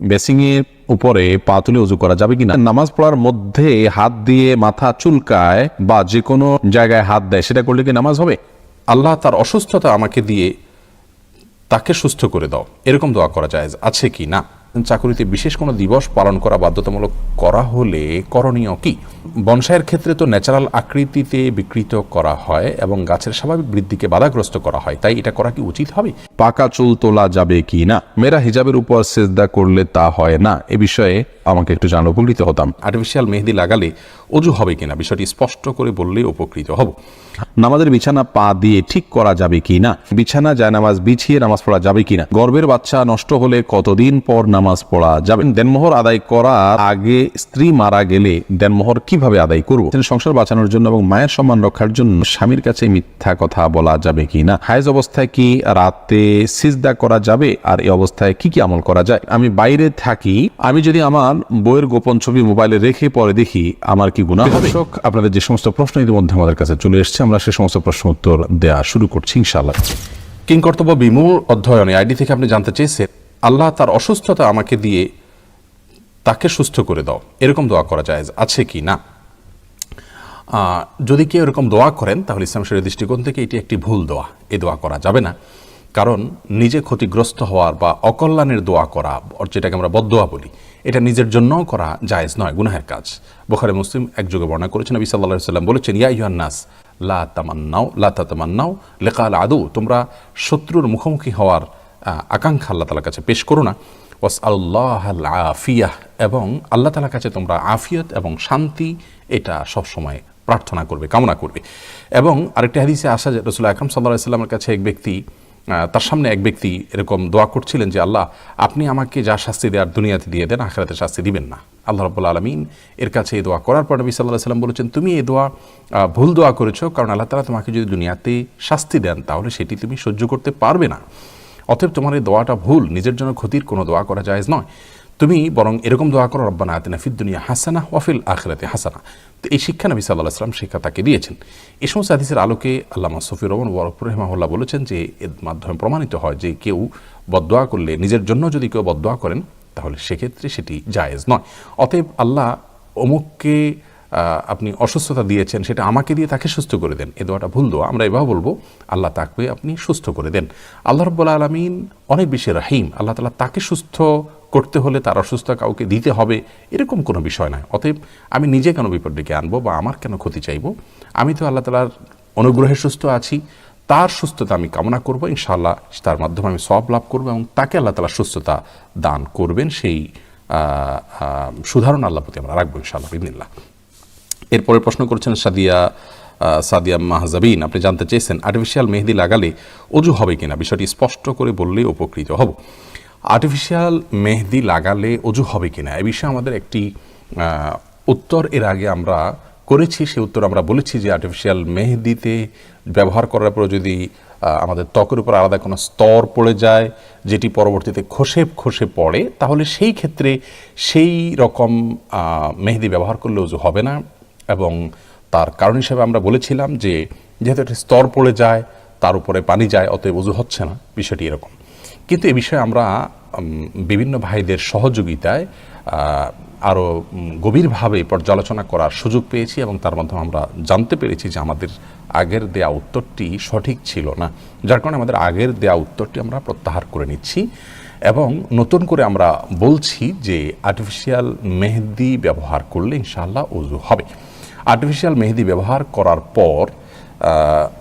Basin এর উপরে পা তুলে উজু করা যাবে কিনা? নামাজ পড়ার মধ্যে হাত দিয়ে মাথা চুলকায় বা যে কোনো জায়গায় হাত দেয়, সেটা করলে কি নামাজ হবে? আল্লাহ তার অসুস্থতা আমাকে দিয়ে তাকে সুস্থ করে দাও, এরকম দোয়া করা যায় আছে কি না? চাকুরিতে বিশেষ কোনো দিবস পালন করা বাধ্যতামূলক করা হলে করণীয় কি? বনসাইয়ের ক্ষেত্রে তো ন্যাচারাল আকৃতিতে বিকৃত করা হয় এবং গাছের স্বাভাবিক বৃদ্ধিকে বাধাগ্রস্ত করা হয়, তাই এটা করা কি উচিত হবে? পাকা চুল তোলা যাবে কি না? মেয়েরা হিজাবের উপর সেজদা করলে তা হয় না, এ বিষয়ে আমাকে একটু জানলে উপকৃত হতাম। আর্টিফিশিয়াল মেহেদি লাগালে অজু হবে কিনা, বিষয়টি স্পষ্ট করে বললেই উপকৃত হব। নামাজের বিছানা পা দিয়ে ঠিক করা যাবে কি না? বিছানা যায় নামাজ বিছিয়ে নামাজ পড়া যাবে কিনা? গর্ভের বাচ্চা নষ্ট হলে কতদিন পর নামাজ পড়া যাবে? দেনমোহর আদায় করার আগে স্ত্রী মারা গেলে দেনমোহর কিভাবে আদায় করব? সংসার বাঁচানোর জন্য এবং মায়ের সম্মান রক্ষার জন্য স্বামীর কাছে মিথ্যা কথা বলা যাবে কি না? হায়েজ অবস্থায় কি রাতে সিজদা করা যাবে? আর এই অবস্থায় কি কি আমল করা যায়? আমি বাইরে থাকি, আমি যদি আমার বইয়ের গোপন ছবি মোবাইলে রেখে পরে দেখি, আমার কি গুনাহ হবে? আপনাদের যে সমস্ত প্রশ্ন ইতিমধ্যে আমাদের কাছে চলে এসেছে, আমরা সে সমস্ত প্রশ্ন উত্তর দেয়া শুরু করছি ইনশাআল্লাহ। কিংকর্তব্য বিমূল অধ্যয়নে আইডি থেকে আপনি জানতে চেয়েছেন, আল্লাহ তার অসুস্থতা আমাকে দিয়ে তাকে সুস্থ করে দাও, এরকম দোয়া করা যায় আছে কি না? যদি কেউ এরকম দোয়া করেন তাহলে ইসলাম শরীয়তের দৃষ্টিকোণ থেকে এটি একটি ভুল দোয়া, এই দোয়া করা যাবে না। কারণ নিজে ক্ষতিগ্রস্ত হওয়ার বা অকল্যাণের দোয়া করা, যেটাকে আমরা বদদোয়া বলি, এটা নিজের জন্যও করা জায়েজ নয়, গুনাহের কাজ। বুখারী মুসলিম একযোগে বর্ণনা করেছেন, নবী সাল্লাল্লাহু আলাইহি ওয়াসাল্লাম বলেছেন, ইয়া আইয়ুহান নাস লা তাতামান্নাউ লিকাল আদু, তোমরা শত্রুর মুখোমুখি হওয়ার আকাঙ্ক্ষা আল্লাহ তাআলার কাছে পেশ করো না। ওয়াসআলুল্লাহাল আফিয়াহ, এবং আল্লাহ তাআলার কাছে তোমরা আফিয়ত এবং শান্তি এটা সবসময় প্রার্থনা করবে, কামনা করবে। এবং আরেকটি হাদিসে আসা যে রাসূলুল্লাহ আকরাম সাল্লাল্লাহু আলাইহি ওয়াসাল্লামের কাছে এক ব্যক্তি, তার সামনে এক ব্যক্তি এরকম দোয়া করছিলেন যে, আল্লাহ আপনি আমাকে যা শাস্তি দেওয়ার দুনিয়াতে দিয়ে দেন, আখিরাতে শাস্তি দিবেন না। আল্লাহ রাব্বুল আলামিন এর কাছে এই দোয়া করার পর নবী সাল্লাল্লাহু আলাইহি ওয়াসাল্লাম বলেছেন, তুমি এই দোয়া ভুল দোয়া করেছো, কারণ আল্লাহ তাআলা তোমাকে যদি দুনিয়াতে শাস্তি দেন তাহলে সেটি তুমি সহ্য করতে পারবে না। অতএব তোমার এই দোয়াটা ভুল, নিজের জন্য ক্ষতির কোনো দোয়া করা জায়েজ নয়। তুমি বরং এরকম দোয়া করো, রব্বানা আতিনা ফিদ দুনিয়া হাসানাহ ওয়া ফিল আখিরাতি হাসানাহ। তো এই শিক্ষা নবী সাল্লাল্লাহু আলাইহি ওয়াসাল্লাম শিক্ষা তাকে দিয়েছেন। এই সমস্ত হাদিসের আলোকে আল্লামা সফিউর রহমান ওয়ারফুর রাহিমাহুল্লাহ বলেছেন যে এর মাধ্যমে প্রমাণিত হয় যে কেউ বদদোয়া করলে, নিজের জন্য যদি কেউ বদদোয়া করেন তাহলে সেক্ষেত্রে সেটি জায়েজ নয়। অতএব আল্লাহ অমুককে আপনি অসুস্থতা দিয়েছেন, সেটা আমাকে দিয়ে তাকে সুস্থ করে দেন, এ দোয়াটা ভুল দোয়া। আমরা এভাবে বলবো, আল্লাহ তাকে আপনি সুস্থ করে দেন। আল্লাহ রাব্বুল আলামিন অনেক বেশি রহিম, আল্লাহ তাআলা তাকে সুস্থ করতে হলে তার অসুস্থ কাউকে দিতে হবে, এরকম কোনো বিষয় নয়। অতএব আমি নিজে কেন বিপদ ডেকে আনবো বা আমার কেন ক্ষতি চাইবো? আমি তো আল্লাহ তাআলার অনুগ্রহে সুস্থ আছি, তার সুস্থতা আমি কামনা করবো, ইনশাআল্লাহ তার মাধ্যমে আমি সওয়াব লাভ করবো এবং তাকে আল্লাহ তাআলা সুস্থতা দান করবেন, সেই সুধারণা আল্লাহর প্রতি আমরা রাখবো ইনশাআল্লাহ বিইذنিল্লাহ। এরপরে প্রশ্ন করছেন সাদিয়া মাহজাবিন, আপনি জানতে চেয়েছেন আর্টিফিশিয়াল মেহেদি লাগালে অজু হবে কিনা, বিষয়টি স্পষ্ট করে বললেই উপকৃত হব। আর্টিফিশিয়াল মেহেদি লাগালে অজু হবে কিনা এ বিষয়ে আমাদের একটি উত্তর এর আগে আমরা করেছি। সে উত্তর আমরা বলেছি যে আর্টিফিশিয়াল মেহেদিতে ব্যবহার করার পর যদি আমাদের ত্বকের উপর আলাদা কোনো স্তর পড়ে যায়, যেটি পরবর্তীতে খসে পড়ে, তাহলে সেই ক্ষেত্রে সেই রকম মেহেদি ব্যবহার করলে অজু হবে না। এবং তার কারণ হিসেবে আমরা বলেছিলাম যে যেহেতু একটা স্তর পড়ে যায়, তার উপরে পানি যায়, অতএব ওযু হচ্ছে না, বিষয়টি এরকম। কিন্তু এ বিষয়ে আমরা বিভিন্ন ভাইদের সহযোগিতায় আরও গভীরভাবে পর্যালোচনা করার সুযোগ পেয়েছি এবং তার মাধ্যমে আমরা জানতে পেরেছি যে আমাদের আগের দেয়া উত্তরটি সঠিক ছিল না, যার কারণে আমাদের আগের দেয়া উত্তরটি আমরা প্রত্যাহার করে নিচ্ছি এবং নতুন করে আমরা বলছি যে আর্টিফিশিয়াল মেহেদি ব্যবহার করলে ইনশাআল্লাহ ওযু হবে। আর্টিফিশিয়াল মেহেদি ব্যবহার করার পর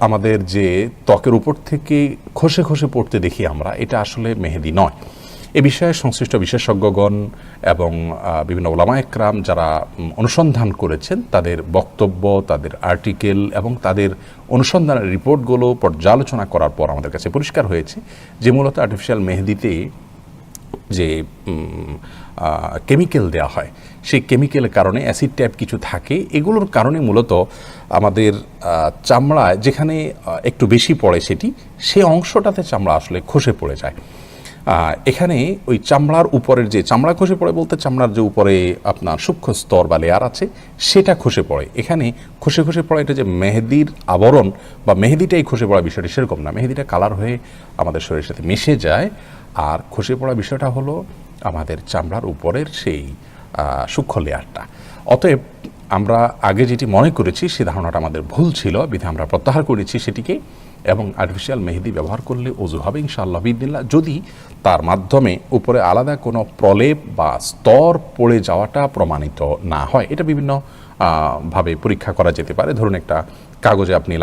আমাদের যে ত্বকের উপর থেকে খসে পড়তে দেখি আমরা, এটা আসলে মেহেদি নয়। এ বিষয়ে সংশ্লিষ্ট বিশেষজ্ঞগণ এবং বিভিন্ন ওলামা একরাম যারা অনুসন্ধান করেছেন, তাদের বক্তব্য, তাদের আর্টিকেল এবং তাদের অনুসন্ধানের রিপোর্টগুলো পর্যালোচনা করার পর আমাদের কাছে পরিষ্কার হয়েছে যে মূলত আর্টিফিশিয়াল মেহেদিতে যে কেমিক্যাল দেওয়া হয়, সেই কেমিক্যালের কারণে অ্যাসিড টাইপ কিছু থাকে, এগুলোর কারণে মূলত আমাদের চামড়ায় যেখানে একটু বেশি পড়ে সেই অংশটাতে চামড়া আসলে খসে পড়ে যায়। এখানে ওই চামড়ার উপরের যে চামড়া খসে পড়ে বলতে চামড়ার যে উপরে আপনার সূক্ষ্ম স্তর বা লেয়ার আছে সেটা খসে পড়ে। এখানে খসে পড়ে এটা যে মেহেদির আবরণ বা মেহেদিটাই খসে পড়া বিষয়টি সেরকম না, মেহেদিটা কালার হয়ে আমাদের শরীরের সাথে মিশে যায়। আর খসে পড়া বিষয়টা হলো আমাদের চামড়ার উপরের সেই সূক্ষ্ম লেয়ারটা। অতএব আমরা আগে যেটি মনে করেছি সে ধারণাটা আমাদের ভুল ছিল, বিধে আমরা প্রত্যাহার করেছি সেটিকে, এবং আর্টিফিশিয়াল মেহেদি ব্যবহার করলে অজু হবে ইনশাআল্লাহ বিদিল্লাহ, যদি তার মাধ্যমে উপরে আলাদা কোনো প্রলেপ বা স্তর পড়ে যাওয়াটা প্রমাণিত না হয়। এটা বিভিন্ন ভাবে পরীক্ষা করা যেতে পারে। ধরুন একটা কাগজে আপনি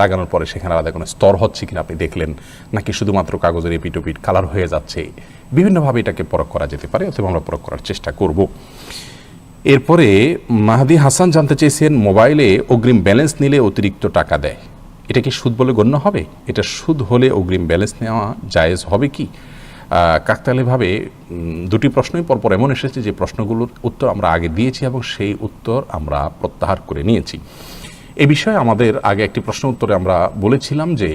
লাগানোর পরে সেখানে আলাদা কোনো স্তর হচ্ছে কিনা আপনি দেখলেন, নাকি শুধুমাত্র কাগজের এপিটোপিট কালার হয়ে যাচ্ছে, বিভিন্নভাবে এটাকে পরখ করা যেতে পারে, অথবা আমরা পরখ করার চেষ্টা করব। এরপরে মাহাদি হাসান জানতে চেয়েছেন, মোবাইলে অগ্রিম ব্যালেন্স নিলে অতিরিক্ত টাকা দেয়, এটা কি সুদ বলে গণ্য হবে? এটা সুদ হলে অগ্রিম ব্যালেন্স নেওয়া জায়েজ হবে কি? কাকতালীয়ভাবে দুটি প্রশ্নই পরপর এমন এসেছে যে প্রশ্নগুলোর উত্তর আমরা আগে দিয়েছি এবং সেই উত্তর আমরা প্রত্যাহার করে নিয়েছি। এ বিষয়ে আমাদের আগে একটি প্রশ্ন উত্তরে আমরা বলেছিলাম যে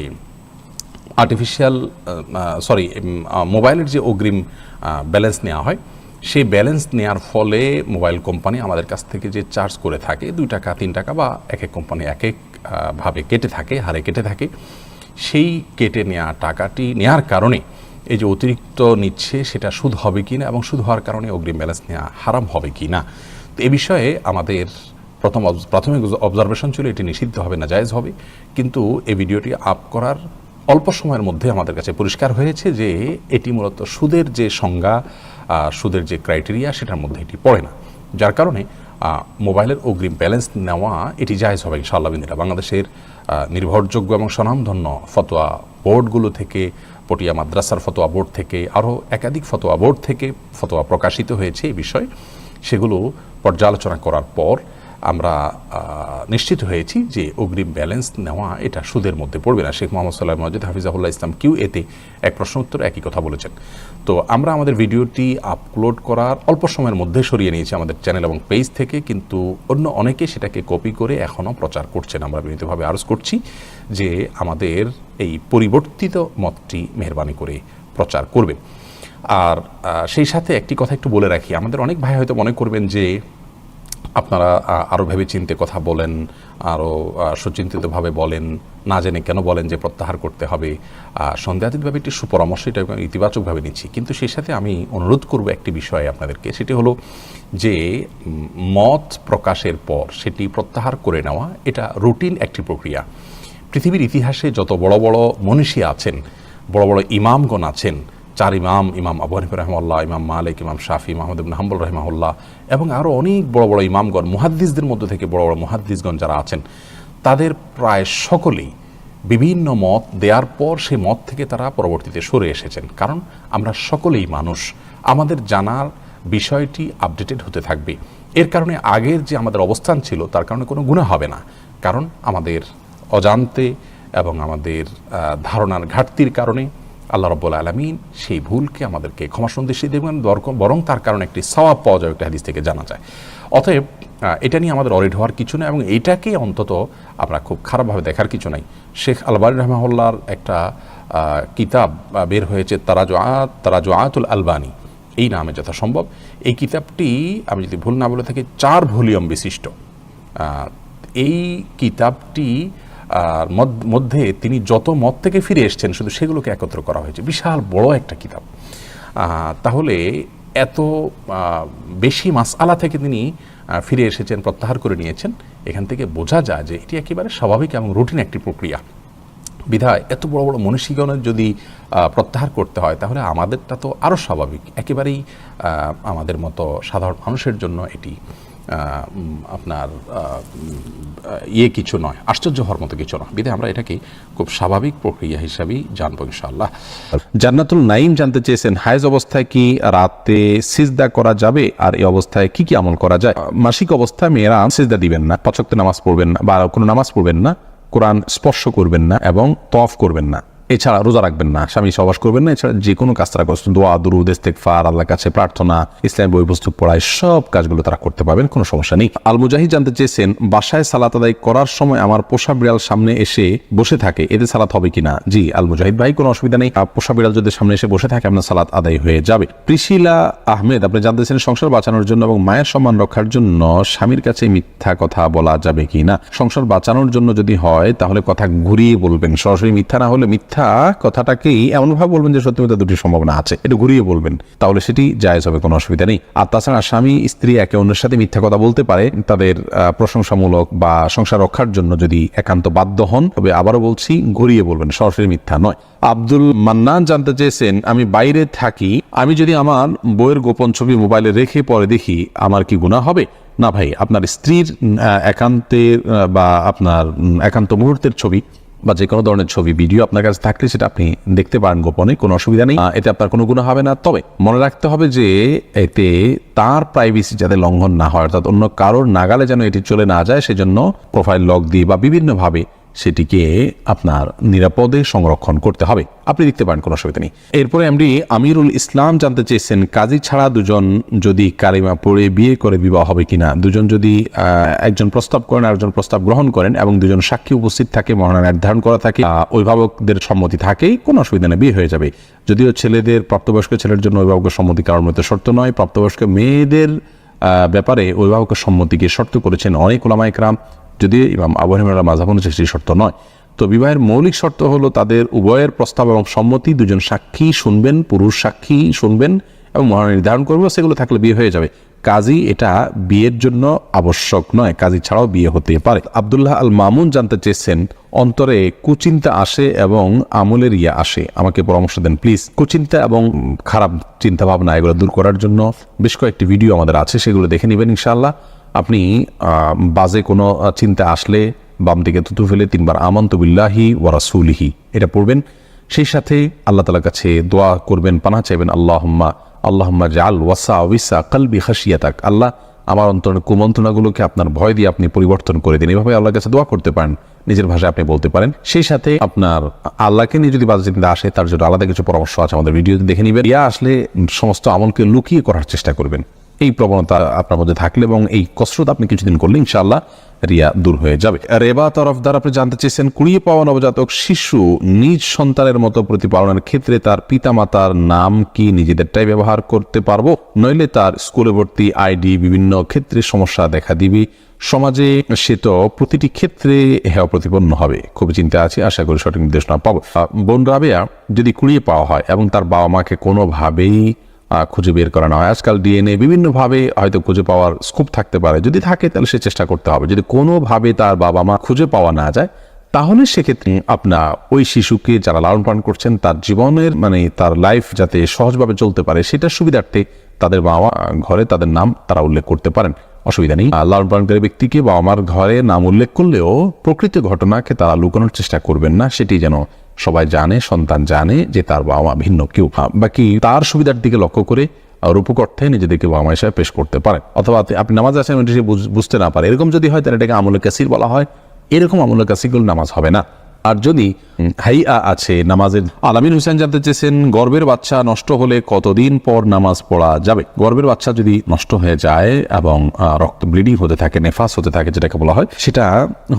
মোবাইলের যে অগ্রিম ব্যালেন্স নেওয়া হয়, সেই ব্যালেন্স নেওয়ার ফলে মোবাইল কোম্পানি আমাদের কাছ থেকে যে চার্জ করে থাকে 2 টাকা 3 টাকা বা এক এক কোম্পানি এক এক ভাবে কেটে থাকে, হারে কেটে থাকে, সেই কেটে নেওয়া টাকাটি নেওয়ার কারণে এই যে অতিরিক্ত নিচ্ছে সেটা সুদ হবে কি না, এবং সুদ হওয়ার কারণে অগ্রিম ব্যালেন্স নেওয়া হারাম হবে কি না। তো এ বিষয়ে আমাদের প্রাথমিক অবজারভেশন ছিল এটি নিষিদ্ধ হবে না, জায়েজ হবে। কিন্তু এই ভিডিওটি আপ করার অল্প সময়ের মধ্যে আমাদের কাছে পরিষ্কার হয়েছে যে এটি মূলত সুদের যে সংজ্ঞা, সুদের যে ক্রাইটেরিয়া সেটার মধ্যে এটি পড়ে না, যার কারণে মোবাইলের অগ্রিম ব্যালেন্স নেওয়া এটি জায়েজ হবে ইনশাআল্লাহ বিদিল্লাহ। বাংলাদেশের নির্ভরযোগ্য এবং স্বনামধন্য ফতোয়া বোর্ডগুলো থেকে, পটিয়া মাদ্রাসার ফতোয়া বোর্ড থেকে, আরও একাধিক ফতোয়া বোর্ড থেকে ফতোয়া প্রকাশিত হয়েছে এই বিষয়ে। সেগুলো পর্যালোচনা করার পর আমরা নিশ্চিত হয়েছি যে অগ্রিম ব্যালেন্স নেওয়া এটা সুদের মধ্যে পড়বে না। শেখ মোহাম্মদ সাল্লাহ মজিদ হাফিজাহুল্লাহ ইসলাম QA-তে এক প্রশ্ন উত্তর একই কথা বলেছেন। তো আমরা আমাদের ভিডিওটি আপলোড করার অল্প সময়ের মধ্যে সরিয়ে নিয়েছি আমাদের চ্যানেল এবং পেজ থেকে, কিন্তু অন্য অনেকে সেটাকে কপি করে এখনও প্রচার করছেন। আমরা বিনীতভাবে আরজ করছি যে আমাদের এই পরিবর্তিত মতটি মেহরবানি করে প্রচার করবেন। আর সেই সাথে একটি কথা একটু বলে রাখি, আমাদের অনেক ভাই হয়তো মনে করবেন যে আপনারা আরও ভেবে চিন্তে কথা বলেন, আরও সুচিন্তিতভাবে বলেন, না জেনে কেন বলেন যে প্রত্যাহার করতে হবে। সন্দেহাতীতভাবে একটি সুপরামর্শ, এটা ইতিবাচকভাবে নিচ্ছি, কিন্তু সেই সাথে আমি অনুরোধ করব একটি বিষয়ে আপনাদেরকে, সেটি হলো যে মত প্রকাশের পর সেটি প্রত্যাহার করে নেওয়া এটা রুটিন একটি প্রক্রিয়া। পৃথিবীর ইতিহাসে যত বড় বড় মনীষী আছেন, বড় বড় ইমামগণ আছেন, 4 ইমাম আবু হানিফা রাহিমাহুল্লাহ, ইমাম মালিক, ইমাম শাফি, আহমদ ইবনে হাম্বল রাহিমাহুল্লাহ, এবং আরও অনেক বড় বড় ইমামগণ, মুহাদ্দিসদের মধ্যে থেকে বড় বড় মুহাদ্দিসগণ যারা আছেন, তাদের প্রায় সকলেই বিভিন্ন মত দেওয়ার পর সেই মত থেকে তারা পরবর্তীতে সরে এসেছেন। কারণ আমরা সকলেই মানুষ, আমাদের জানার বিষয়টি আপডেটেড হতে থাকবে। এর কারণে আগের যে আমাদের অবস্থান ছিল তার কারণে কোনো গুনাহ হবে না, কারণ আমাদের অজান্তে এবং আমাদের ধারণার ঘাটতির কারণে আল্লাহ রাব্বুল আলামিন সেই ভুলকে আমাদেরকে ক্ষমাসুন্দর দেবেন, বরং তার কারণে একটি সওয়াব পাওয়া যায়, একটা হাদিস থেকে জানা যায়। অতএব এটা নিয়ে আমাদের অরিড হওয়ার কিছু নেই, এবং এইটাকে অন্তত আমরা খুব খারাপভাবে দেখার কিছু নাই। শেখ আলবানী রাহিমাহুল্লাহর একটা কিতাব বের হয়েছে, তারাজুআতুল আলবানী এই নামে যথাসম্ভব। এই কিতাবটি আমি যদি ভুল না বলে থাকি 4 ভলিউম বিশিষ্ট। এই কিতাবটি মধ্যে তিনি যত মত থেকে ফিরে এসছেন শুধু সেগুলোকে একত্র করা হয়েছে, বিশাল বড় একটা কিতাব। তাহলে এত বেশি মাসআলা থেকে তিনি ফিরে এসেছেন, প্রত্যাহার করে নিয়েছেন, এখান থেকে বোঝা যায় যে এটি একেবারে স্বাভাবিক এবং রুটিন একটি প্রক্রিয়া। বিধায় এত বড় বড় মনীষীগণের যদি প্রত্যাহার করতে হয় তাহলে আমাদেরটা তো আরও স্বাভাবিক, একেবারেই আমাদের মতো সাধারণ মানুষের জন্য এটি আপনার কিছু নয়, আশ্চর্য হওয়ার মতো কিছু নয়। বিধায় আমরা এটাকে খুব স্বাভাবিক প্রক্রিয়া হিসাবেই জানবো ইনশাআল্লাহ। জান্নাতুল নাইম জানতে চেয়েছেন, হায়েজ অবস্থায় কি রাতে সিজদা করা যাবে, আর এই অবস্থায় কি কি আমল করা যায়? মাসিক অবস্থায় মেয়েরা সিজদা দিবেন না, 5 ওয়াক্ত নামাজ পড়বেন না, বা কোনো নামাজ পড়বেন না, কোরআন স্পর্শ করবেন না, এবং তওয়াফ করবেন না, এছাড়া রোজা রাখবেন না, স্বামী সহবাস করবেন না, এছাড়া যে কোনো কাজ তারা করছেন, দোয়া, দুরূদ, ইস্তেগফার, আল্লাহর কাছে প্রার্থনা, ইসলাম বই পুস্তক পড়ায়, সব কাজগুলো তারা করতে পারবেন, কোনো সমস্যা নেই। আল মুজাহিদ জানতে চেয়েছেন, বাসায় সালাত আদায় করার সময় আমার পোষা বিড়াল সামনে এসে বসে থাকে, এতে সালাত হবে কিনা? জি আল মুজাহিদ ভাই, কোনো অসুবিধা নেই, পোষা বিড়াল যদি সামনে এসে বসে থাকে আপনার সালাত আদায় হয়ে যাবে। প্রিশিলা আহমেদ আপনি জানতে চেয়েছেন, সংসার বাঁচানোর জন্য এবং মায়ের সম্মান রক্ষার জন্য স্বামীর কাছে মিথ্যা কথা বলা যাবে কি না? সংসার বাঁচানোর জন্য যদি হয় তাহলে কথা ঘুরিয়ে বলবেন, সরাসরি মিথ্যা না হলে মিথ্যা মিথ্যা কথাটাকেই এমনভাবে বলবেন যে সত্যি মিথ্যা দুটি সম্ভাবনা আছে, একটু ঘুরিয়ে বলবেন, তাহলে সেটি জায়েজ হবে, কোনো অসুবিধা নেই। আর তাছাড়া স্বামী স্ত্রী একে অন্যের সাথে মিথ্যা কথা বলতে পারে তাদের প্রশংসামূলক বা সংসার রক্ষার জন্য যদি একান্ত বাধ্য হন, তবে আবারও বলছি ঘুরিয়ে বলবেন, সরাসরি মিথ্যা নয়। আব্দুল মান্নান জানতে চেয়েছেন, আমি বাইরে থাকি, আমি যদি আমার বইয়ের গোপন ছবি মোবাইলে রেখে পরে দেখি আমার কি গুনাহ হবে? না ভাই, আপনার স্ত্রীর একান্তের বা আপনার একান্ত মুহূর্তের ছবি বা যে কোনো ধরনের ছবি ভিডিও আপনার কাছে থাকলে সেটা আপনি দেখতে পারেন গোপনে, কোনো অসুবিধা নেই, এতে আপনার কোনো গুনাহ হবে না। তবে মনে রাখতে হবে যে এতে তার প্রাইভেসি যাতে লঙ্ঘন না হয়, অর্থাৎ অন্য কারোর নাগালে যেন এটি চলে না যায়, সেজন্য প্রোফাইল লক দিয়ে বা বিভিন্নভাবে সেটিকে আপনার নিরাপদে সংরক্ষণ করতে হবে। আপনি দেখতে পারেন, কোনো অসুবিধা নেই। এরপরে এমডি আমিরুল ইসলাম জানতে চেয়েছেন, কাজী ছাড়া দুজন যদি কালিমা পড়ে বিয়ে করে বিবাহ হবে কিনা? দুজন যদি একজন প্রস্তাব করেন আর একজন প্রস্তাব গ্রহণ করেন এবং দুজন সাক্ষী উপস্থিত থাকে, মহানা নির্ধারণ করা থাকে, অভিভাবকদের সম্মতি থাকে, কোনো অসুবিধা নেই, বিয়ে হয়ে যাবে। যদিও ছেলেদের, প্রাপ্তবয়স্ক ছেলের জন্য অভিভাবকের সম্মতি কারোর মধ্যে শর্ত নয়, প্রাপ্তবয়স্ক মেয়েদের ব্যাপারে অভিভাবকের সম্মতিকে শর্ত করেছেন অনেক উলামায়ে কেরাম, যদি ইমাম আবু হানিফার মাযহাব অনুযায়ী সেটি শর্ত নয়। তো বিবাহের মৌলিক শর্ত হলো তাদের উভয়ের প্রস্তাব এবং সম্মতি, দুজন সাক্ষী শুনবেন, পুরুষ সাক্ষী শুনবেন এবং মহানা নির্ধারণ করবে, সেগুলো থাকলে বিয়ে হয়ে যাবে। কাজী এটা বিয়ের জন্য আবশ্যক নয়, কাজী ছাড়াও বিয়ে হতে পারে। আব্দুল্লাহ আল মামুন জানতে চেয়েছেন, অন্তরে কুচিন্তা আসে এবং আমলের ইয়া আসে, আমাকে পরামর্শ দেন প্লিজ। কুচিন্তা এবং খারাপ চিন্তা ভাবনা এগুলো দূর করার জন্য বেশ কয়েকটি ভিডিও আমাদের আছে, সেগুলো দেখে নেবেন ইনশাআল্লাহ। আপনি বাজে কোনো চিন্তা আসলে বাম দিকে থুতু ফেলে 3 বার আমানতু বিল্লাহি ওয়া রাসূলিহি এটা পড়বেন। সেই সাথে আল্লাহ তাআলার কাছে দোয়া করবেন, পানাহ চাইবেন, আল্লাহুম্মা জাআল ওয়াসাওয়িসা কলবি খাশিয়াতাক, আল্লাহ আমার অন্তরের কুমন্ত্রণাগুলোকে আপনার ভয় দিয়ে আপনি পরিবর্তন করে দিন। এভাবে আল্লাহর কাছে দোয়া করতে পারেন, নিজের ভাষায় আপনি বলতে পারেন। সেই সাথে আপনার আল্লাহকে নিয়ে যদি বাজে চিন্তা আসে, তার জন্য আলাদা কিছু পরামর্শ আছে, আমাদের ভিডিওতে দেখে নেবেন। ইয়া আসলে সমস্ত আমলকে লুকিয়ে করার চেষ্টা করবেন, এই প্রবণতা আপনার মধ্যে থাকলে এবং এই কসরত আপনি কিছুদিন করলে ইনশাআল্লাহ রিয়া দূর হয়ে যাবে। রেবা তরফদার আপনি জানতে চেয়েছেন, কুড়িয়ে পাওয়া নবজাতক শিশু নিজ সন্তানের মতো প্রতিপালনের ক্ষেত্রে তার পিতামাতার নাম কি নিজেদেরটাই ব্যবহার করতে পারবো, নইলে তার স্কুলে ভর্তি আইডি বিভিন্ন ক্ষেত্রে সমস্যা দেখা দিবে, সমাজে সে তো প্রতিটি ক্ষেত্রে হেয় প্রতিপন্ন হবে। খুবই চিন্তা আছে, আশা করি সঠিক নির্দেশনা পাবো। বোন রাবেয়া যদি কুড়িয়ে পাওয়া হয় এবং তার বাবা মাকে কোনোভাবেই খুঁজে বের করা না হয়, আজকাল ডিএনএ বিভিন্নভাবে হয়তো খুঁজে পাওয়ার স্কোপ থাকতে পারে, যদি থাকে তাহলে সে চেষ্টা করতে হবে। যদি কোনোভাবে তার বাবা মা খুঁজে পাওয়া না যায়, তাহলে সেক্ষেত্রে আপনার ওই শিশুকে যারা লালন পালন করছেন তার জীবনের তার লাইফ যাতে সহজভাবে চলতে পারে সেটার সুবিধার্থে তাদের বাবা ঘরে তাদের নাম তারা উল্লেখ করতে পারেন, অসুবিধা নেই। লালন পালনকারী ব্যক্তিকে বাবা মার ঘরে নাম উল্লেখ করলেও প্রকৃত ঘটনাকে তারা লুকানোর চেষ্টা করবেন না, সেটি যেন সবাই জানে, সন্তান জানে যে তার বাবা মা ভিন্ন কেউ। বাকি তার সুবিধার দিকে লক্ষ্য করে রূপক অর্থে নিজেদেরকে বাবা মা হিসাবে পেশ করতে পারেন, অথবা আপনি নামাজ আছেন সে বুঝতে না পারে, এরকম যদি হয় তাহলে এটাকে আমলে কাসির বলা হয়। এরকম আমলে কাসিরগুলো নামাজ হবে না। আর যদি হাইয়া আছে নামাজের। আলামিন হোসেন জানতে চেয়েছেন, গর্ভের বাচ্চা নষ্ট হলে কতদিন পর নামাজ পড়া যাবে? গর্ভের বাচ্চা যদি নষ্ট হয়ে যায় এবং রক্ত ব্লিডিং হতে থাকে, নেফাস হতে থাকে যেটাকে বলা হয়, সেটা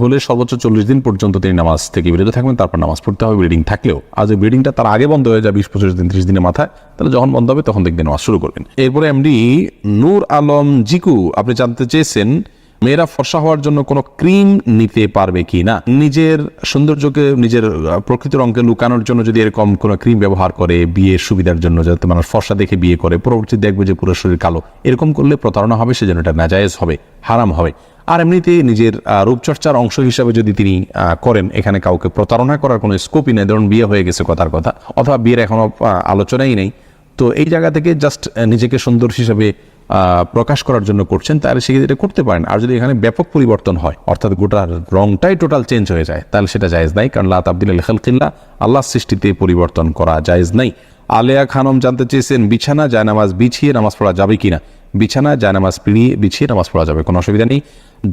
হলে সর্বোচ্চ 40 দিন পর্যন্ত তিনি নামাজ থেকে বিরত থাকবেন, তারপর নামাজ পড়তে হবে ব্লিডিং থাকলেও। আর যদি ব্লিডিংটা তার আগে বন্ধ হয়ে যায় 20-25 দিন 30 দিনের মাথায়, তাহলে যখন বন্ধ হবে তখন দেখবেন নামাজ শুরু করবেন। এরপরে এমডি নূর আলম জিকু আপনি জানতে চেয়েছেন, মেয়েরা ফর্সা হওয়ার জন্য কোনো ক্রিম নিতে পারবে কি না? নিজের সৌন্দর্যকে, নিজের প্রকৃত রঙকে লুকানোর জন্য যদি এরকম কোনো ক্রিম ব্যবহার করে বিয়ের সুবিধার জন্য, যাতে মানুষ ফর্সা দেখে বিয়ে করে, পরবর্তী দেখবে যে পুরো শরীর কালো, এরকম করলে প্রতারণা হবে, সেজন্য এটা নাজায়েজ হবে, হারাম হবে। আর এমনিতে নিজের রূপচর্চার অংশ হিসাবে যদি তিনি করেন, এখানে কাউকে প্রতারণা করার কোনো স্কোপই নেই। ধরুন বিয়ে হয়ে গেছে কথার কথা, অথবা বিয়ের এখনো আলোচনাই নেই, তো এই জায়গা থেকে জাস্ট নিজেকে সুন্দর হিসাবে প্রকাশ করার জন্য করছেন, তাহলে সেক্ষেত্রে এটা করতে পারেন। আর যদি এখানে ব্যাপক পরিবর্তন হয়, অর্থাৎ গোটার রংটাই টোটাল চেঞ্জ হয়ে যায়, তাহলে সেটা জায়েজ নাই, কারণ লা তাবদিলা লিখালকিল্লাহ, আল্লাহর সৃষ্টিতে পরিবর্তন করা জায়েজ নাই। আলেয়া খানম জানতে চেয়েছেন, বিছানা জায়নামাজ বিছিয়ে নামাজ পড়া যাবে কিনা? বিছানা জায়নামাজ বিছিয়ে নামাজ পড়া যাবে, কোনো অসুবিধা নেই।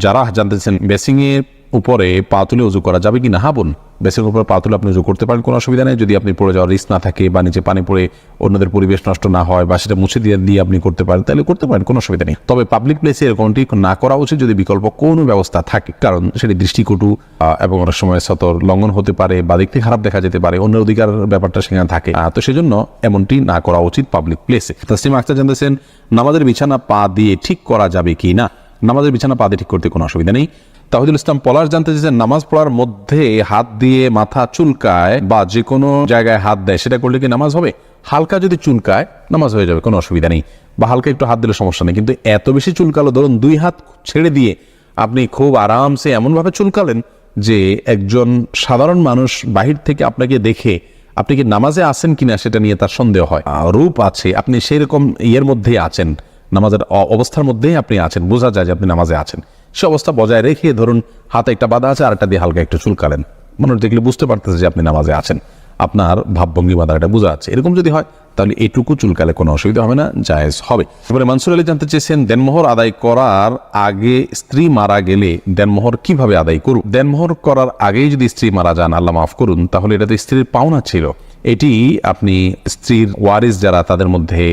যারা জানতে চেয়েছেন, বেসিংয়ের উপরে পা তুলে উজু করা যাবে কিনা? হ্যাঁ বোন, বেসিংয়ের উপরে পা তুলে আপনি উজু করতে পারেন, কোনো অসুবিধা নেই, যদি আপনি পড়ে যাওয়ার রিস্ক না থাকে বা নিচে পানি পড়ে অন্যদের পরিবেশ নষ্ট না হয় বা সেটা মুছে দিয়ে আপনি করতে পারেন, তাহলে করতে পারেন, কোনো অসুবিধা নেই। তবে পাবলিক প্লেসে এরকমটি না করা উচিত যদি বিকল্প কোনো ব্যবস্থা থাকে, কারণ সেটি দৃষ্টিকটু এবং অনেক সময় সতর লঙ্ঘন হতে পারে বা দেখতে খারাপ দেখা যেতে পারে, অন্যের অধিকার ব্যাপারটা সেখানে থাকে, তো সেজন্য এমনটি না করা উচিত পাবলিক প্লেসে। তাসলিমা আক্তার জানতেছেন, নামাজের বিছানা পা দিয়ে ঠিক করা যাবে কি না? নামাজের বিছানা পা দিয়ে ঠিক করতে কোনো অসুবিধা নেই। তাহিদুল ইসলাম পলাশ জানতে চেয়েছেন, নামাজ পড়ার মধ্যে হাত দিয়ে মাথা চুলকায় বা যে কোনো জায়গায় হাত দেয়, সেটা করলে কি নামাজ হবে? হালকা যদি চুলকায় নামাজ হয়ে যাবে, কোনো অসুবিধা নেই, বা হালকা একটু হাত দিলে সমস্যা নেই। কিন্তু এত বেশি চুলকালো, ধরুন 2 হাত ছেড়ে দিয়ে আপনি খুব আরামসে এমনভাবে চুলকালেন যে একজন সাধারণ মানুষ বাহির থেকে আপনাকে দেখে আপনি কি নামাজে আছেন কিনা সেটা নিয়ে তার সন্দেহ হয়। রূপ আছে, আপনি সেই রকম ইয়ের মধ্যেই আছেন, নামাজের অবস্থার মধ্যেই আপনি আছেন, বোঝা যায় যে আপনি নামাজে আছেন। সে অবস্থা বজায় রেখে ধরুন হাতে একটা বাধা আছে, আরেকটা দিয়ে হালকা একটু চুলকালেন, মানুষ দেখলে বুঝতে পারতেছে যে আপনি নামাজে আছেন, আপনার ভাবভঙ্গি বাধাটা বোঝা যাচ্ছে। এরকম যদি হয় তাহলে এইটুকু চুলকালে কোনো অসুবিধা হবে না, জায়েজ হবে। এবারে মানসুর আলী জানতে চেয়েছেন, দেনমোহর আদায় করার আগে স্ত্রী মারা গেলে দেনমোহর কিভাবে আদায় করুন? দেনমোহর করার আগেই যদি স্ত্রী মারা যান, আল্লাহ মাফ করুন, তাহলে এটা তো স্ত্রীর পাওনা ছিল। এটি আপনি স্ত্রীর ওয়ারিস যারা, তাদের মধ্যে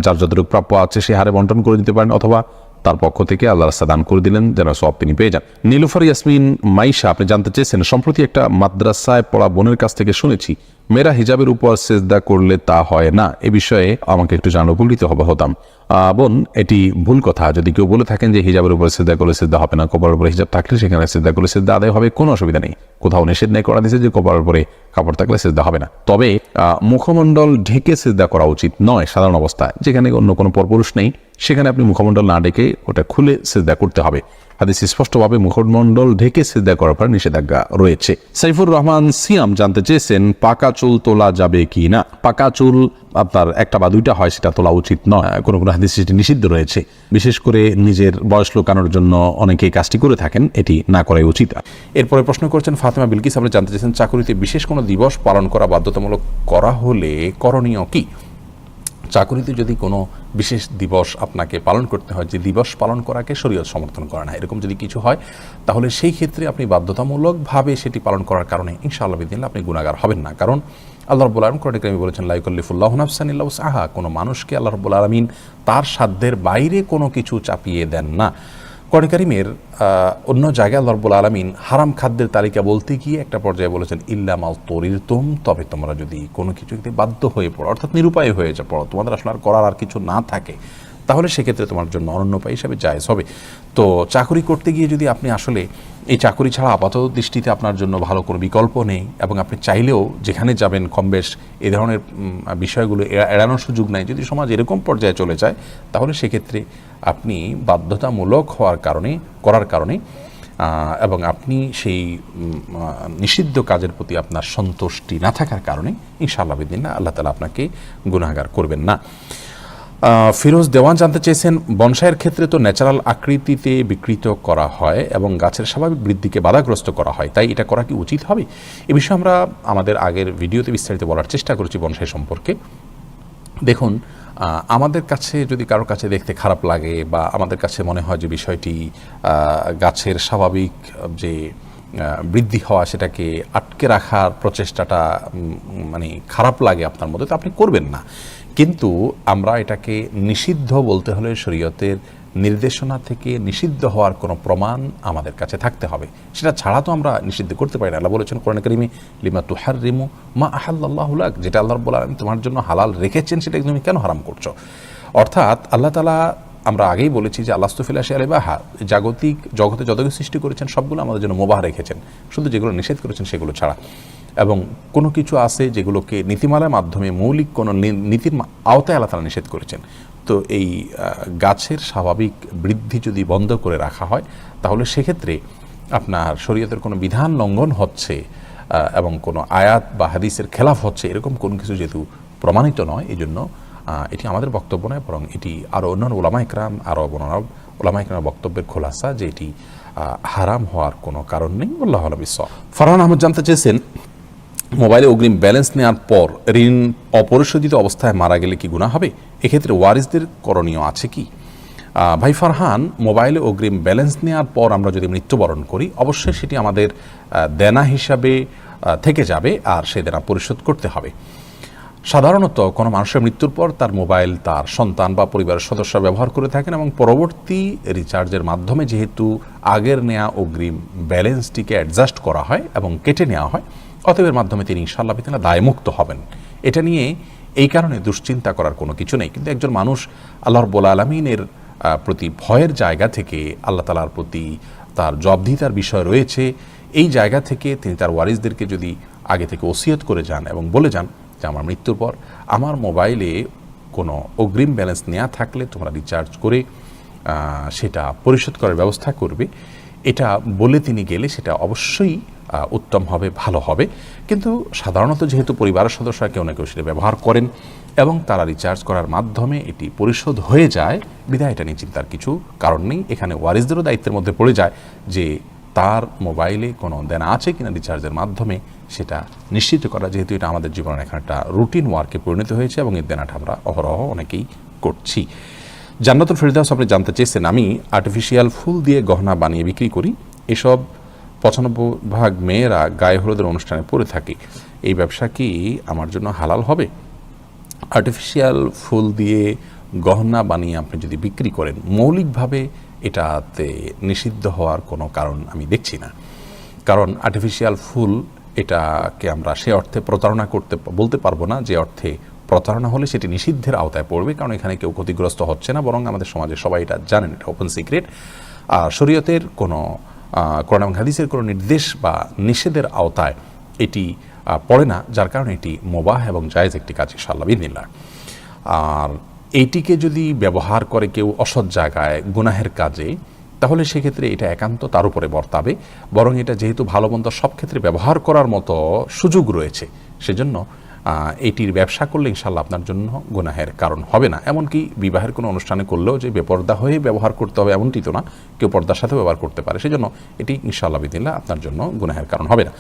যার যতটুকু প্রাপ্য আছে সে হারে বন্টন করে দিতে পারেন, অথবা তার পক্ষ থেকে আল্লাহ রাস্তা দান করে দিলেন, যেন সব তিনি পেয়ে যান। নীলুফার ইয়াসমিন মাইশা আপনি জানতে চেয়েছেন, সম্প্রতি একটা মাদ্রাসায় পড়া বোনের কাছ থেকে শুনেছি মেয়েরা হিজাবের উপর সেজদা করলে তা হয় না। এ বিষয়ে আমাকে একটু জানলে উপকৃত হতাম। বোন, এটি ভুল কথা। যদি কেউ বলে থাকেন যে হিজাবের উপর সেজদা করলে সেজদা হবে না, কপালের উপরে হিজাব থাকলে সেখানে সেজদা করলে সেজদা আদায় হবে, কোনো অসুবিধা নেই। কোথাও নিষেধ নেই করা দিয়েছে যে কপালের উপরে কাপড় থাকলে সেজদা হবে না। তবে মুখমণ্ডল ঢেকে সেজদা করা উচিত নয় সাধারণ অবস্থায়। যেখানে অন্য কোনো পরপুরুষ নেই সেখানে আপনি মুখমণ্ডল না ঢেকে ওটা খুলে সেজদা করতে হবে। হাদিসে স্পষ্টভাবে মুখমণ্ডল ঢেকে সেজদা করার পর নিষেধাজ্ঞা রয়েছে। সাইফুর রহমান সিয়াম জানতে চেয়েছেন, পাকা চুল তোলা যাবে কি না? পাকা চুল আপনার একটা বা দুইটা হয়, সেটা তোলা উচিত নয়। কোনো কোনো হাদিসে সেটি নিষিদ্ধ রয়েছে। বিশেষ করে নিজের বয়স লুকানোর জন্য অনেকেই কাজটি করে থাকেন, এটি না করাই উচিত। এরপরে প্রশ্ন করছেন ফাতেমা বিলকিস, আপনি জানতে চেয়েছেন, চাকুরিতে বিশেষ কোনো দিবস পালন করা বাধ্যতামূলক করা হলে করণীয় কি? চাকুরিতে যদি কোনো বিশেষ দিবস আপনাকে পালন করতে হয়, যে দিবস পালন করাকে শরীয়ত সমর্থন করে না, এরকম যদি কিছু হয়, তাহলে সেই ক্ষেত্রে আপনি বাধ্যতামূলকভাবে সেটি পালন করার কারণে ইনশাআল্লাহ বিদিনিল্লাহ আপনি গুনাহগার হবেন না। কারণ আল্লাহ রাব্বুল আলামিন কোরআনে কারিমে বলেছেন, লা ইউকাল্লিফুল্লাহু নাফসান ইল্লা উসআহা, কোনো মানুষকে আল্লাহ রাব্বুল আলামিন তার সাধ্যের বাইরে কোনো কিছু চাপিয়ে দেন না। কোরআনে কারিমের অন্য জায়গায় আল্লাহ রাব্বুল আলামিন হারাম খাদ্যের তালিকা বলতে গিয়ে একটা পর্যায়ে বলেছেন, ইল্লা মাল তুরিরতুম, তবে তোমরা যদি কোনো কিছুতে বাধ্য হয়ে পড়ো, অর্থাৎ নিরুপায় হয়ে পড়ো, তোমাদের আসলে আর করার আর কিছু না থাকে, তাহলে সেক্ষেত্রে তোমার জন্য অনন্য উপায় হিসাবে জায়েজ হবে। তো চাকরি করতে গিয়ে যদি আপনি আসলে এই চাকরি ছাড়া আপাতত দৃষ্টিতে আপনার জন্য ভালো কোনো বিকল্প নেই, এবং আপনি চাইলেও যেখানে যাবেন কম বেশ এ ধরনের বিষয়গুলো এড়ানোর সুযোগ নাই, যদি সমাজ এরকম পর্যায়ে চলে যায়, তাহলে সেক্ষেত্রে আপনি বাধ্যতামূলক করার কারণে এবং আপনি সেই নিষিদ্ধ কাজের প্রতি আপনার সন্তুষ্টি না থাকার কারণে ইনশাআল্লাহ বিদিনিল্লাহ আল্লাহ তাআলা আপনাকে গুনাহগার করবেন না। ফিরোজ দেওয়ান জানতে চেয়েছেন, বনসাইয়ের ক্ষেত্রে তো ন্যাচারাল আকৃতিতে বিকৃত করা হয় এবং গাছের স্বাভাবিক বৃদ্ধিকে বাধাগ্রস্ত করা হয়, তাই এটা করা কি উচিত হবে? এ বিষয়ে আমরা আমাদের আগের ভিডিওতে বিস্তারিত বলার চেষ্টা করেছি বনসাই সম্পর্কে। দেখুন, আমাদের কাছে যদি কারোর কাছে দেখতে খারাপ লাগে বা আমাদের কাছে মনে হয় যে বিষয়টি গাছের স্বাভাবিক যে বৃদ্ধি হওয়া সেটাকে আটকে রাখার প্রচেষ্টাটা মানে খারাপ লাগে আপনার মধ্যে, তো আপনি করবেন না। কিন্তু আমরা এটাকে নিষিদ্ধ বলতে হলে শরীয়তের নির্দেশনা থেকে নিষিদ্ধ হওয়ার কোনো প্রমাণ আমাদের কাছে থাকতে হবে, সেটা ছাড়া তো আমরা নিষিদ্ধ করতে পারি না। আল্লাহ বলেছেন কোরআনে কারিমে, লিমা তুহাররিমু মা আহাল্লাল্লাহু লাক, যেটা আল্লাহ রাব্বুল আলামিন তোমার জন্য হালাল রেখেছেন সেটা তুমি কেন হারাম করছো? অর্থাৎ আল্লাহ তাআলা, আমরা আগেই বলেছি যে আল্লাহ স্তফিল আশিয়া আলিবাহা, জগতে যত কিছু সৃষ্টি করেছেন সবগুলো আমাদের জন্য মুবাহ রেখেছেন, শুধু যেগুলো নিষেধ করেছেন সেগুলো ছাড়া। এবং কোনো কিছু আছে যেগুলোকে নীতিমালার মাধ্যমে মৌলিক কোনো নীতির আওতায় আল্লাহ তাআলা নিষেধ করেছেন। তো এই গাছের স্বাভাবিক বৃদ্ধি যদি বন্ধ করে রাখা হয়, তাহলে সেক্ষেত্রে আপনার শরীয়তের কোনো বিধান লঙ্ঘন হচ্ছে এবং কোনো আয়াত বা হাদিসের খেলাফ হচ্ছে, এরকম কোনো কিছু যেহেতু প্রমাণিত নয়, এই জন্য এটি আমাদের বক্তব্য নয়, বরং এটি আরও অন্যান্য ওলামা ইকরাম ওলামা ইকরামের বক্তব্যের খোলাসা যে এটি হারাম হওয়ার কোনো কারণ নেই। আল্লাহু আ'লাম বিস-সাওয়াব। ফারহান আহমদ জানতে চেয়েছেন, মোবাইলে অগ্রিম ব্যালেন্স নেওয়ার পর ঋণ অপরিশোধিত অবস্থায় মারা গেলে কি গুনাহ হবে? এক্ষেত্রে ওয়ারিসদের করণীয় আছে কি? ভাই ফারহান, মোবাইলে অগ্রিম ব্যালেন্স নেওয়ার পর আমরা যদি মৃত্যুবরণ করি, অবশ্যই সেটি আমাদের দেনা হিসাবে থেকে যাবে, আর সেই দেনা পরিশোধ করতে হবে। সাধারণত কোনো মানুষের মৃত্যুর পর তার মোবাইল তার সন্তান বা পরিবারের সদস্য ব্যবহার করে থাকেন, এবং পরবর্তী রিচার্জের মাধ্যমে যেহেতু আগের নেওয়া অগ্রিম ব্যালেন্সটিকে অ্যাডজাস্ট করা হয় এবং কেটে নেওয়া হয়, অতএবের মাধ্যমে তিনি ইনশাআল্লাহ বিদিনিল্লাহ দায়মুক্ত হবেন। এটা নিয়ে এই কারণে দুশ্চিন্তা করার কোনো কিছু নেই। কিন্তু একজন মানুষ আল্লাহ রাব্বুল আলামিনের প্রতি ভয়ের জায়গা থেকে, আল্লাহ তাআলার প্রতি তার জবাবদিহিতার বিষয় রয়েছে, এই জায়গা থেকে তিনি তার ওয়ারিসদেরকে যদি আগে থেকে ওসিয়ত করে যান এবং বলে যান যে আমার মৃত্যুর পর আমার মোবাইলে কোনো অগ্রিম ব্যালেন্স নেওয়া থাকলে তোমরা রিচার্জ করে সেটা পরিশোধ করার ব্যবস্থা করবে, এটা বলে তিনি গেলে সেটা অবশ্যই উত্তম হবে, ভালো হবে। কিন্তু সাধারণত যেহেতু পরিবারের সদস্যরা কেউ না কেউ সেটা ব্যবহার করেন এবং তারা রিচার্জ করার মাধ্যমে এটি পরিশোধ হয়ে যায়, বিধায় এটা নিয়ে চিন্তার কিছু কারণ নেই। এখানে ওয়ারিসদেরও দায়িত্বের মধ্যে পড়ে যায় যে তার মোবাইলে কোনো দেনা আছে কিনা রিচার্জের মাধ্যমে সেটা নিশ্চিত করা, যেহেতু এটা আমাদের জীবনের এখন একটা রুটিন ওয়ার্কে পরিণত হয়েছে এবং এর দেনাটা আমরা অহরহ অনেকেই করছি। জান্নাতুল ফেরদাউস আপনি জানতে চেয়েছেন, আমি আর্টিফিশিয়াল ফুল দিয়ে গহনা বানিয়ে বিক্রি করি, এসব 95% মেয়েরা গায়ে হলুদের অনুষ্ঠানে পরে থাকে, এই ব্যবসা কি আমার জন্য হালাল হবে? আর্টিফিশিয়াল ফুল দিয়ে গহনা বানিয়ে আপনি যদি বিক্রি করেন, মৌলিকভাবে এটাতে নিষিদ্ধ হওয়ার কোনো কারণ আমি দেখছি না। কারণ আর্টিফিশিয়াল ফুল এটাকে আমরা সে অর্থে প্রতারণা বলতে পারবো না যে অর্থে প্রতারণা হলে সেটি নিষিদ্ধের আওতায় পড়বে, কারণ এখানে কেউ ক্ষতিগ্রস্ত হচ্ছে না, বরং আমাদের সমাজে সবাই এটা জানেন, এটা ওপেন সিক্রেট। আর শরীয়তের কোনো কোরআন এবং হাদিসের কোনো নির্দেশ বা নিষেধের আওতায় এটি পড়ে না, যার কারণে এটি মুবাহ এবং জায়েজ একটি কাজ ইনশাআল্লাহ বিইذনিল্লাহ। আর এইটিকে যদি ব্যবহার করে কেউ অসৎ জায়গায় গুনাহের কাজে, তাহলে সেক্ষেত্রে এটা একান্ত তার উপরে বর্তাবে, বরং এটা যেহেতু ভালো মন্দ সব ক্ষেত্রে ব্যবহার করার মতো সুযোগ রয়েছে, সেজন্য এটির ব্যবসা করলে ইনশাআল্লাহ আপনার জন্য গুনাহের কারণ হবে না। এমনকি বিবাহের কোনো অনুষ্ঠানে করলেও যে বেপর্দা হয়ে ব্যবহার করতে হবে এমনটি তো না, কেউ পর্দার সাথে ব্যবহার করতে পারে, সেজন্য এটি ইনশাআল্লাহ বিইذনিল্লাহ আপনার জন্য গুনাহের কারণ হবে না।